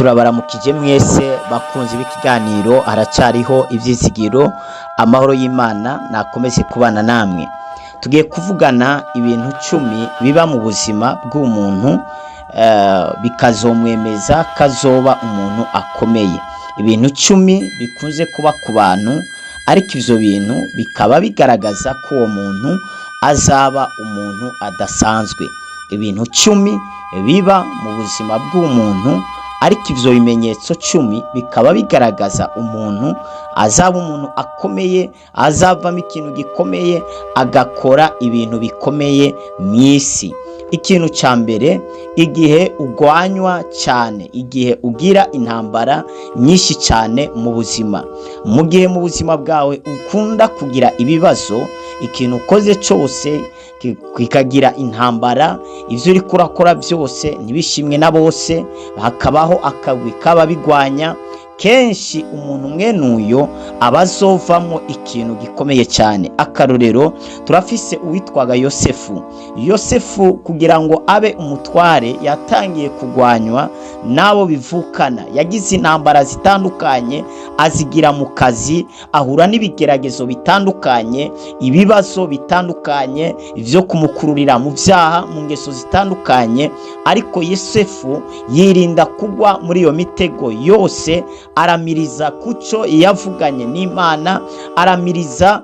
Turabaramukije mwese bakunzi b'ikiganiro haracariho ivyizigiro. Amahoro y'Imana nakomeze kubana namwe. Tugiye kuvugana ibintu 10 biba mu buzima bw'umuntu bikazomwemeza kazoba umuntu akomeye. Ibintu 10 bikunze kuba ku bantu, ariko ivyo bintu bikaba bigaragaza ko uwo muntu azaba umuntu adasanzwe. Ibintu 10 biba mu buzima bw'umuntu, ariko ivyo bimenyetso 10 bikaba bigaragaza umuntu azaba umuntu akomeye, azavamo ikintu gikomeye, agakora ibintu bikomeye mw'isi. Ikintu ca mbere, igihe ugwanywa cyane, igihe ugira intambara nyinshi cyane mu buzima. Mu gihe mu buzima bwawe ukunda kugira ibibazo, ikintu ukoze cyose kikagira intambara, ivyo uri kurakora byose ntibishimwe na bose, hakabaho akagwi kaba bigwanya, kenshi umuntu mwenuyo abazovamo ikintu gikomeye cyane. Akarorero, turafise uwitwaga Yosefu kugira ngo abe umutware yatangiye kugwanywa nabo bivukana. Yagize intambara zitandukanye, azigira mu kazi, ahura n'ibigeragezo bitandukanye, ibibazo bitandukanye ivyo kumukururira mu vyaha, mu ngeso zitandukanye. Ariko Yosefu yirinda kugwa muri iyo mitego yose, aramiriza kuco yavuganye n'Imana, aramiriza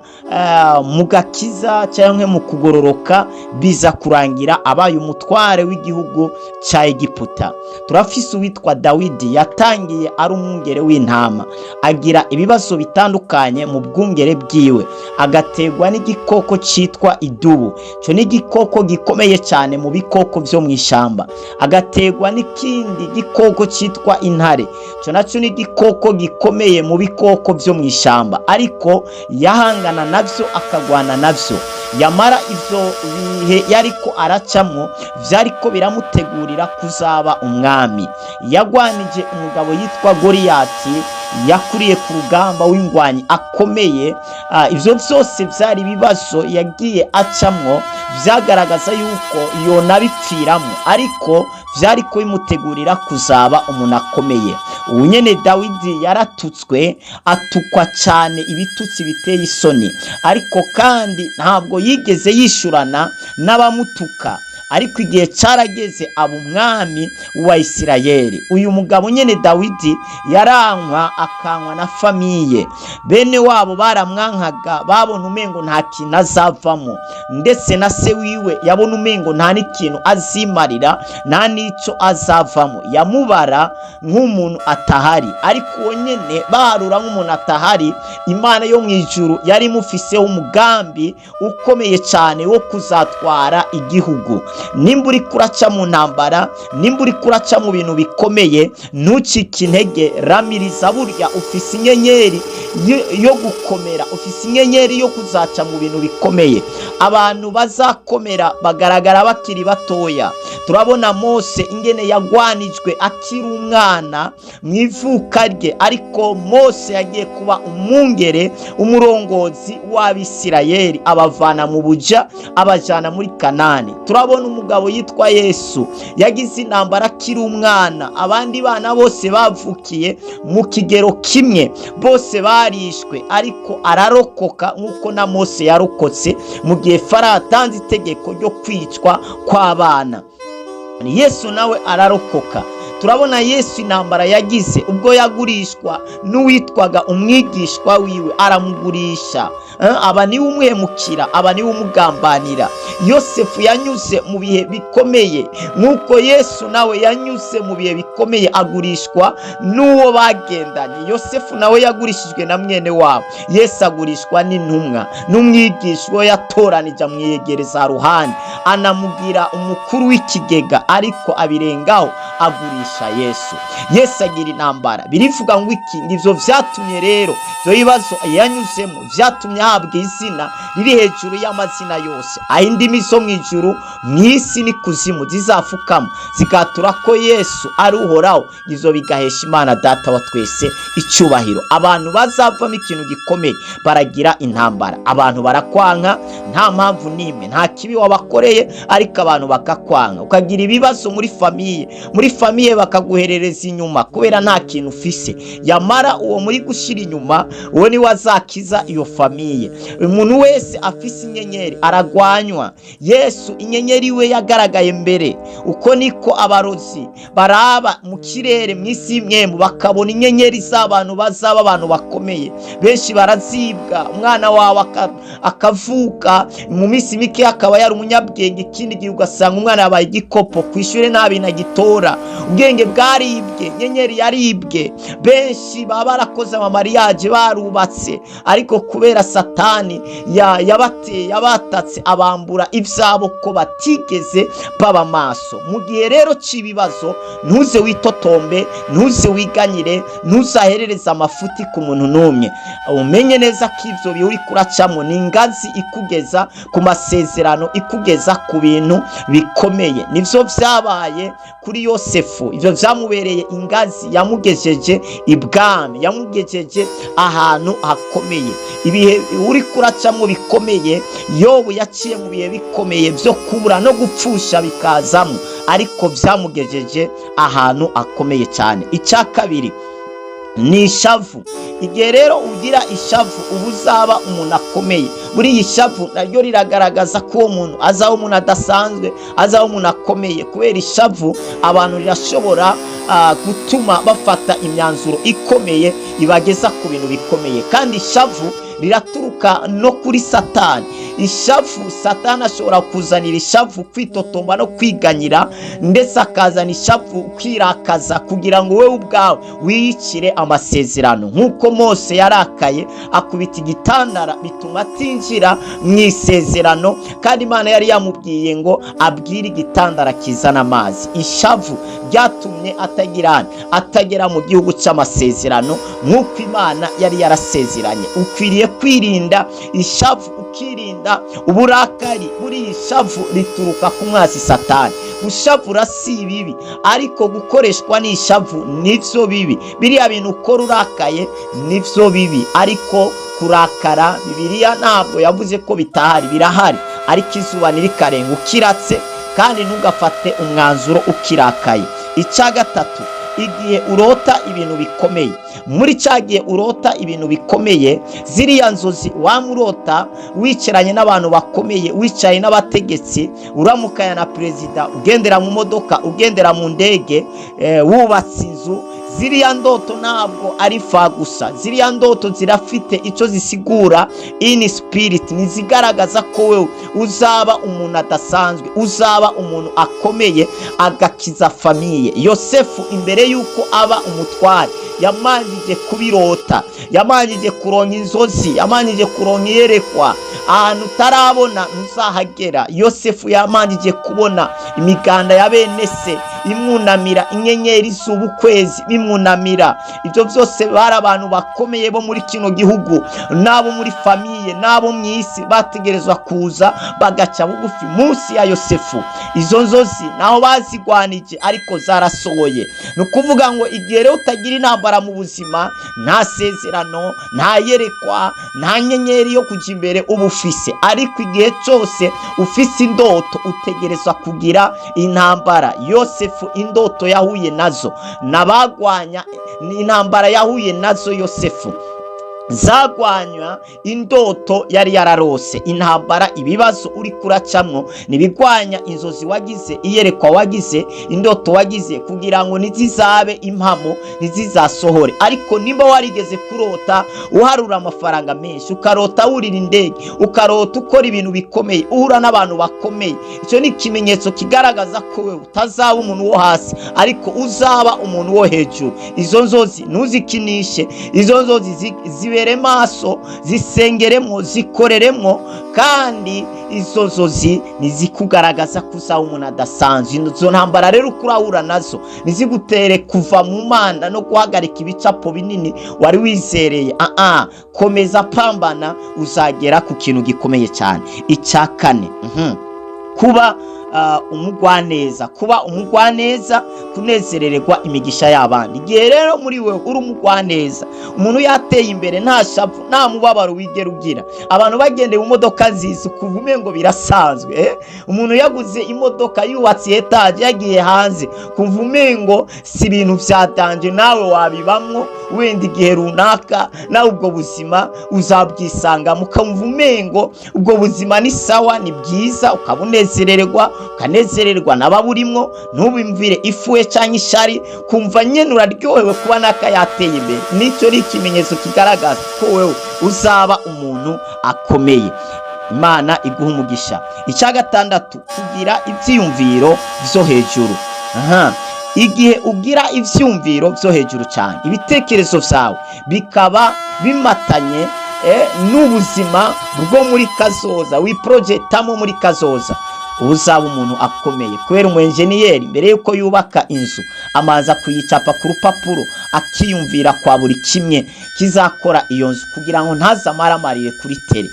mu gakiza cyangwa mu kugororoka, biza kurangira abaye umutware w'igihugu ca Egiputa. Turafise uwitwa Dawidi, yatangiye ari umwungere w'intama, agira ibibazo bitandukanye mu bwungere bwiwe, agategwa n'igikoko citwa idubu. Cyo ni igikoko gikomeye cyane mu bikoko vyo mw'ishamba. Agategwa n'ikindi gikoko citwa intare, cyo naco ni igikoko gikomeye mu bikoko vyo mw'ishamba, ariko yahangana navyo, akagwana navyo. Yamara ivyo bihe yariko aracamwo vyariko biramutegurira kuzaba umwami. Yagwanije umugabo yitwa Goliyati, yakuriye ku rugamba w'ingwanyi akomeye. Ivyo vyose vyari ibibazo yagiye acamwo, vyagaragaza yuko yonabipfiramwo, ariko vyariko bimutegurira kuzaba umuntu akomeye. Ubu nyene Dawidi yaratutswe, atukwa cyane ibitutsi biteye isoni, ariko kandi ntabwo yigeze yishurana n'abamutuka. Ariko igihe carageze aba umwami wa Isirayeli. Uyu mugabo nyene Dawidi yarankwa, akankwa na famiye. Bene wabo baramwankaga, babona umengo nta kintu azavamo, ndetse na se wiwe yabona umengo nta n'ikintu azimarira, nta n'ico azavamo. Yamubara nk'umuntu atahari, ariko uwo nyene baharura nk'umuntu atahari, Imana yo mw'ijuru yari imufiseho umugambi ukomeye cyane wo kuzatwara igihugu. Nimba uri kuraca mu ntambara, nimba uri kuraca mu bintu bikomeye, ntucike intege, ramiriza. Burya ufise inyenyeri yo gukomera, ufise inyenyeri yo kuzaca mu bintu bikomeye. Abantu bazakomera bagaragara bakiri batoya. Turabona Mose ingene yagwanijwe akiri umwana mwivuka rye, ariko Mose yagiye kuba umwungere, umurongozi w'Abisirayeli, abavana mu buja abajana muri Kanani. Turabona umugabo yitwa Yesu, yagize intambara akiri umwana. Abandi bana bose bavukiye mu kigero kimwe, bose barishwe, ariko ararokoka nk'uko na Mose yarokotse mu gihe Farawo atanze itegeko ryo kwicwa kw'abana. Yesu nawe ararokoka. Turabona Yesu intambara yagize ubwo yagurishwa n'uwitwaga umwigishwa wiwe, aramugurisha. Aba niwe umwemukira, aba niwe umugambanira. Yosefu yanyuze mu bihe bikomeye, nk'uko Yesu nawe yanyuze mu bihe bikomeye, agurishwa n'uwo bagendanye. Yosefu nawe yagurishijwe na mwene wabo. Yesu agurishwa n'intumwa, n'umwigishwa yatoranije amwiyegereza ruhande, anamugira umukuru w'ikigega, ariko abirengaho agurisha Yesu. Yesu agira intambara. Birivuga ngo iki? Ngivyo vyatumye rero ivyo bibazo yanyuzemo vyatumye ahabwa izina riri hejuru y'amazina yose, aho indimi zo mw'ijuru, mw'isi n'ikuzimu zizafukama zigatura ko Yesu ari uhoraho. Ivyo bigahesha Imana Data wa twese icyubahiro. Abantu bazavamo ikintu gikomeye baragira intambara. Abantu barakwanka nta mpamvu n'imwe, nta kibi wabakoreye, ariko abantu bakakwanka. Ukagira ibibazo muri famiye bakaguherereza inyuma kubera nta kintu ufise, yamara uwo muri gushira inyuma uwo ni wazakiza iyo famiye. Umuntu wese afise inyenyeri aragwanywa. Yesu inyenyeri we yagaragaye mbere. Uko niko abarozi baraba mu kirere mw'isi y'imwemu bakabona inyenyeri z'abantu bazaba abantu bakomeye. Benshi barazibwa, umwana wawe akavuka mu minsi mike akaba yari umunyabwenge, ikindi gihe ugasanga umwana yabaye igikopo, kwishure nta bintu agitora, ubwenge bwaribwe, inyenyeri yaribwe. Benshi baba barakoze amamariyaje barubatse, ariko kubera Satani yabateye yabatatse abambura ivyabo ko batigeze baba maso. Mu gihe rero c'ibibazo ntuze witotombe, ntuze wiganyire, ntuzaherereza amafuti ku muntu n'umwe. Umenye neza ko ivyo bihe uri kuracamwo ni ingazi ikugeza ku masezerano, ikugeza ku bintu bikomeye. Nivyo vyabaye kuri Yosefu, ivyo vyamubereye ingazi yamugejeje ibwami, yamugejeje ahantu hakomeye. Ibihe uri kuracamwo bikomeye, Yobu yaciye mu bihe bikomeye vyo kubura no gupfusha bikazamo, ariko vyamugejeje ahantu akomeye cyane. Icya kabiri ni ishavu. Igihe rero ugira ishavu ubu uzaba umuntu akomeye. Muri iyi shavu naryo riragaragaza ko uwo muntu azaba umuntu adasanzwe, azaba umuntu akomeye. Kubera ishavu abantu rirashobora gutuma bafata imyanzuro ikomeye ibageza ku bintu bikomeye, kandi ishavu riraturuka no kuri Satani. Ishavu Satani ashobora kuzanira ishavu kwitotomba no kwiganyira, ndetse akazana ishavu kwirakaza kugira ngo wewe ubwawe wiyicire amasezerano. Nk'uko Mose yarakaye akubita igitandara bituma atinjira mu isezerano, kandi Imana yari yamubwiye ngo abwire igitandara kizana amazi. Ishavu ryatumye atagera mu gihugu cy'amasezerano nk'uko Imana yari yarasezeranye. Ukwiriye kwirinda ishavu, ukirinda uburakari. Buri ishavu rituruka ku mwasi Satani. Gushavura si bibi, ariko gukoreshwa n'ishavu nivyo bibi. Biriya bintu ukora urakaye nivyo bibi, ariko kurakara Bibiliya ntabwo yavuze ko bitahari, birahari, ariko izuba nirikarenga ukiratse, kandi ntugafate umwanzuro ukirakaye. Icya gatatu, igihe urota ibintu bikomeye. Muri cyagiye urota ibintu bikomeye, ziriya nzozi wamurota wicaranye n'abantu bakomeye, wicaye n'abategetsi, uramukanya na perezida, ugendera mu modoka, ugendera mu ndege, wubatse inzu. Ziriya ndoto ntabwo ari fa gusa, ziriya ndoto zirafite icyo zisigura in spirit. Nizigaragaza ko wewe uzaba umuntu adasanzwe, uzaba umuntu akomeye agakiza famiye. Yosefu imbere yuko aba umutware yamanjije kubirota, yamanjije kuronka inzozi, yamanjije kuronka iyerekwa ahantu utarabona ntuzahagera. Yosefu yamanjije kubona imiganda ya bene se imwunamira, inyenyeri z'ubukwezi bimwunamira. Ibyo byose bari abantu bakomeye bo muri kino gihugu, nabo muri famiye, nabo mu isi, bategerezwa kuza bagaca bugufi munsi ya Yosefu. Izo nzozi naho bazigwanije ariko zarasohoye. Ni ukuvuga ngo igihe rero utagira intambara mu buzima, nta sezerano, nta yerekwa, nta nyenyeri yo kujya imbere uba ufise. Ariko igihe cyose ufise indoto utegerezwa kugira intambara. Yosefu indoto yahuye nazo, nabagwanya intambara yahuye nazo Yosefu zagwanywa indoto yari yararose. Intambara, ibibazo uri kuracamwo nibigwanya inzozi wagize, iyerekwa wagize, indoto wagize, kugira ngo nizizabe impamo, nizizasohore. Ariko nimba warigeze kurota uharura amafaranga menshi, ukarota wurira indege, ukarota ukora ibintu bikomeye, uhura n'abantu bakomeye, icyo ni ikimenyetso kigaragaza ko wewe utazaba umuntu wo hasi, ariko uzaba umuntu wo hejuru. Izo nzozi ntuzikinishe, izo nzozi zibere maso, zisengeremo, zikoreremo, kandi izo nzozi nizikugaragaza ko uzaba umuntu adasanzwe. Izo ntambara rero kurahura nazo nizigutere kuva mu manda no guhagarika ibicapo binini wari wizereye. Komeza pambana, uzagera ku kintu gikomeye cyane. Icya kane, kuba umugwaneza. Kuba umugwaneza kunezererwa imigisha y'abandi. Igihe rero muri wewe uri umugwaneza, umuntu yateye imbere nta shavu nta mubabaro wigera ugira, abantu bagendeye mu modoka nziza ukuva umengo birasanzwe, umuntu yaguze imodoka yubatse etaje yagiye hanze kumva umengo si ibintu vyatanje, nawe wabibamwo wenda igihe runaka nawe ubwo buzima uzabwisanga mukamva umengo ubwo buzima ni sawa, ni byiza, ukabunezererwa ukanezererwa n'ababurimwo, ntubimvire ifuwe canke ishari, kumva nyene uraryohewe kuba naka yateye imbere. Nico ni ikimenyetso kigaragaza ko wewe uzaba umuntu akomeye. Imana iguha umugisha. Icya gatandatu, kugira ivyiyumviro vyo hejuru. Igihe ugira ivyumviro vyo hejuru cyane, ibitekerezo vyawe bikaba bimatanye n'ubuzima bwo muri kazoza, wiprojetamo muri kazoza, uzaba umuntu akomeye. Kubera umuenjeniyeri mbere yuko yubaka inzu amaza kuyicapa ku rupapuro, akiyumvira kwa buri kimwe kizakora iyo nzu kugira ngo ntazamaramarire kuri tere.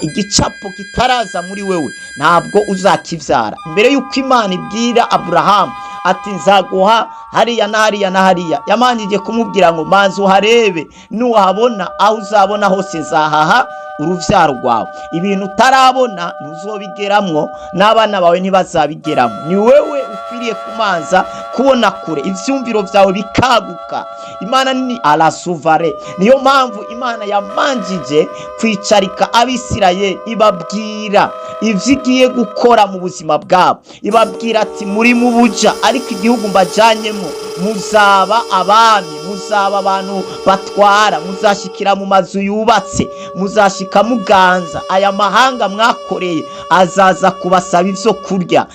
Igicapo kitaraza muri wewe ntabwo uzakivyara. Mbere yuko Imana ibwira Aburahamu ati nzaguha hariya na hariya na hariya, yamanjije kumubwira ngo manzi uharebe, nuhabona aho uzabona hose nzahaha uruvyaro rwawe. Ibintu utarabona ntuzobigeramwo, n'abana bawe ntibazabigeramo. Ni wewe ukwiriye kumanza kubona kure, ivyumviro vyawe bikaguka. Imana ni alasuvare. Niyo mpamvu Imana yamanjije kwicarika Abisirayeli ibabwira ivyo igiye gukora mu buzima bwabo. Ibabwira ati muri mu buja, ariko igihugu mbajanyemo muzaba abami, muzaba abantu batwara, muzashikira mu mazu yubatse, muzashika muganza. Aya mahanga mwakoreye azaza kubasaba ivyo kurya.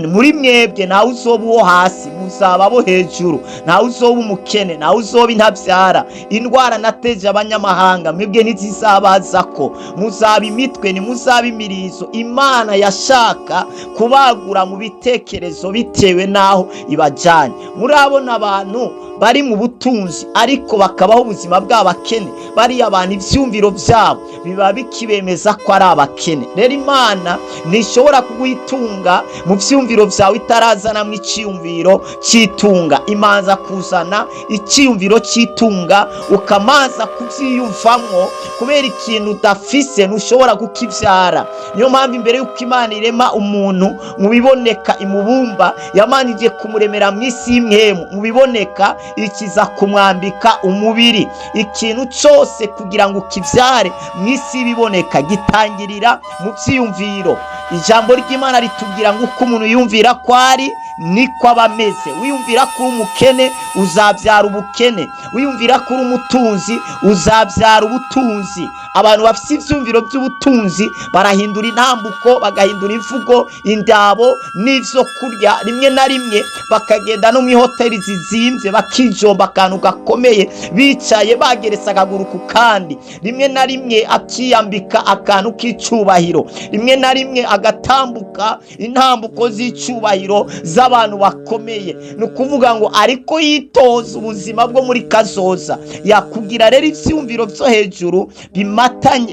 Muri mwebwe ntawe uzoba uwo hasi, muzaba abo hejuru. Ntawe uzoba umukene, ntawe uzoba intavyara. Indwara nateje abanyamahanga mwebwe ntizizabazako, muzaba imitwe ntimuzaba imirizo. Imana yashaka kubagura mu bitekerezo bitewe naho ibajanye. Murabona abantu bari mu butunzi ariko bakabaho ubuzima bw'abakene, bari abantu ivyumviro vyabo biba bikibemeza ko ari abakene. Rero Imana ntishobora kuguhitunga mu vyumviro vyawe itarazana mu iciyumviro citunga. Imanza kuzana iciyumviro citunga, ukamaza kuvyiyumvamwo, kubera ikintu udafise ntushobora kukivyara. Niyo mpamvu imbere yuko Imana irema umuntu mu biboneka imubumba, yamanjije kumuremera mu isi y'imwemu, mu biboneka ikiza kumwambika umubiri. Ikintu cyose kugira ngo ukivyare mu isi y'ibiboneka gitangirira mu vyiyumviro. Ijambo ry'Imana ritubwira ngo uko umuntu yumvira ko ari niko aba ameze. Wiyumvira ko umukene uzabyara ubukene, wiyumvira ko umutunzi uzabyara ubutunzi. Abantu bafite ivyumviro by'ubutunzi barahindura intambuko, bagahindura imvugo, indabo n'ivyo kurya. Rimwe na rimwe bakagenda no mu hoteli zizimvye bakijomba akantu gakomeye, bicaye bageresa akaguru ku kandi. Rimwe na rimwe akiyambika akantu k'icubahiro, rimwe na rimwe agatambuka intambuko z'icubahiro z'abantu bakomeye. Ni ukuvuga ngo ariko yitoza ubuzima bwo muri kazoza. Yakugira rero ivyumviro vyo hejuru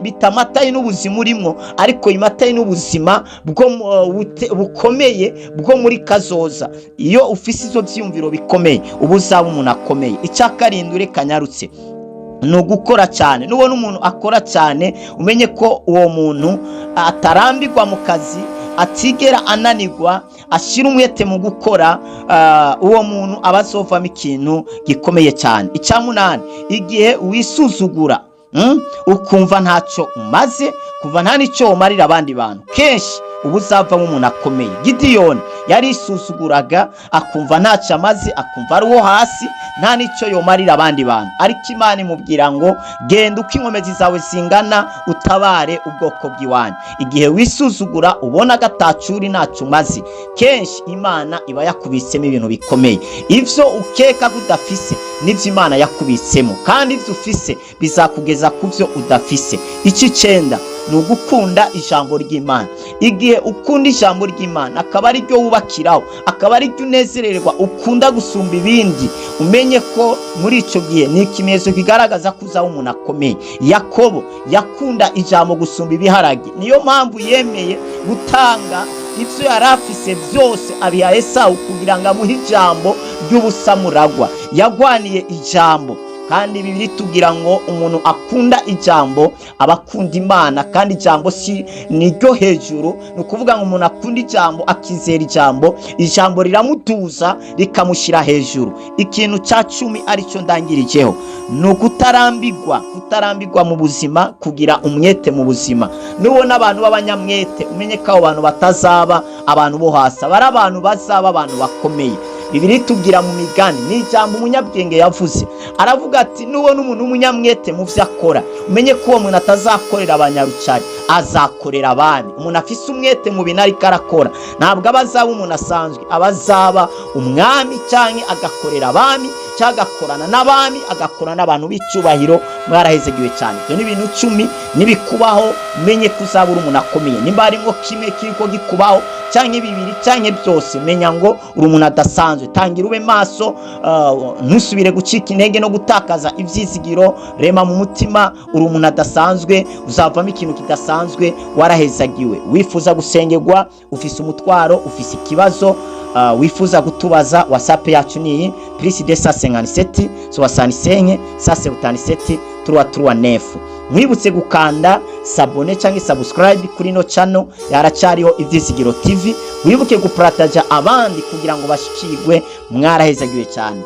bitamatanye n'ubuzima urimo, ariko imatanye n'ubuzima bukomeye bwo muri kazoza. Iyo ufise izo vyumviro bikomeye ubu uzaba umuntu akomeye. Icya karindwi reka nyarutse, ni ugukora cyane. Nubona umuntu akora cyane umenye ko uwo muntu atarambirwa mu kazi, atigera ananirwa, ashira umwete mu gukora. Uwo muntu abazovamo ikintu gikomeye cyane. Icya munani, igihe wisuzugura ukumva ntacyo umaze, kuva nta nicyo umarira abandi bantu, kenshi ubu uzavamo umuntu akomeye. Gideyoni yarisuzuguraga akumva ntacyo amaze, akumva ari uwo hasi, nta nicyo yomarira abandi bantu. Ariko Imana imubwira ngo genda uko inkomezi zawe zingana utabare ubwoko bw'iwanyu. Igihe wisuzugura ubona gatacuri ntacyo umaze, kenshi Imana iba yakubitsemo ibintu bikomeye. Ivyo ukeka kudafise nivyo Imana yakubitsemo, kandi ivyo ufise bizakugeza kuvyo udafise. Icicenda ni ugukunda ijambo ry'Imana. Igihe ukunda ijambo ry'Imana akaba ari ryo wubakiraho, akaba ari ryo unezererwa, ukunda gusumba ibindi, umenye ko muri ico gihe ni ikimenyetso kigaragaza ko uzaba umuntu akomeye. Yakobo yakunda ijambo gusumba ibiharage, niyo mpamvu yemeye gutanga ivyo yari afise byose abiha Esawu kugira ngo amuhe ijambo ry'ubusamuragwa. Yagwaniye ijambo, kandi Bibiri tugira ngo umuntu akunda ijambo aba akunda Imana, kandi ijambo si niryo hejuru. Ni ukuvuga ngo umuntu akunda ijambo, akizera ijambo, ijambo riramutuza rikamushyira hejuru. Ikintu cya 10 aricyo ndangirijeho ni kutarambirwa mu buzima, kugira umwete mu buzima. Nubona abantu b'abanyamwete umenye ko abo bantu batazaba abantu bo hasi, bari abantu bazaba abantu bakomeye. Bibiri tubwira mu Migani, ni ijambo umunyabwenge yavuze, aravuga ati nubona umuntu w'umunyamwete mu vyo akora umenye ko uwo muntu atazakorera abanyarucari, azakorera abami. Umuntu afise umwete mu bintu ariko arakora ntabwo abazaba umuntu asanzwe, abazaba umwami canke agakorera abami, cyangwa agakorana n'abami, agakorana n'abantu b'icubahiro. Mwarahezegiwe cyane. Ibyo ni ibintu 10 nibikubaho umenye ko uzabura umuntu akomeye. Nimba harimo kimwe kiriko gikubaho canke 2 canke byose, menya ngo uri umuntu adasanzwe. Tangira ube maso, ntusubire gucika intege no gutakaza ivyizigiro. Rema mu mutima, uri umuntu adasanzwe, uzavamo ikintu kidasanzwe. Warahezagiwe. Wifuza gusengerwa, ufise umutwaro, ufise ikibazo, wifuza gutubaza, WhatsApp yacu ni +257 65 177 339. Mwibutse gukanda sabone cyangwa subscribe kuri no channel yaracariho Ivyizigiro TV. Wibuke gupartager abandi kugira ngo bashikirwe. Mwarahezagiwe cyane.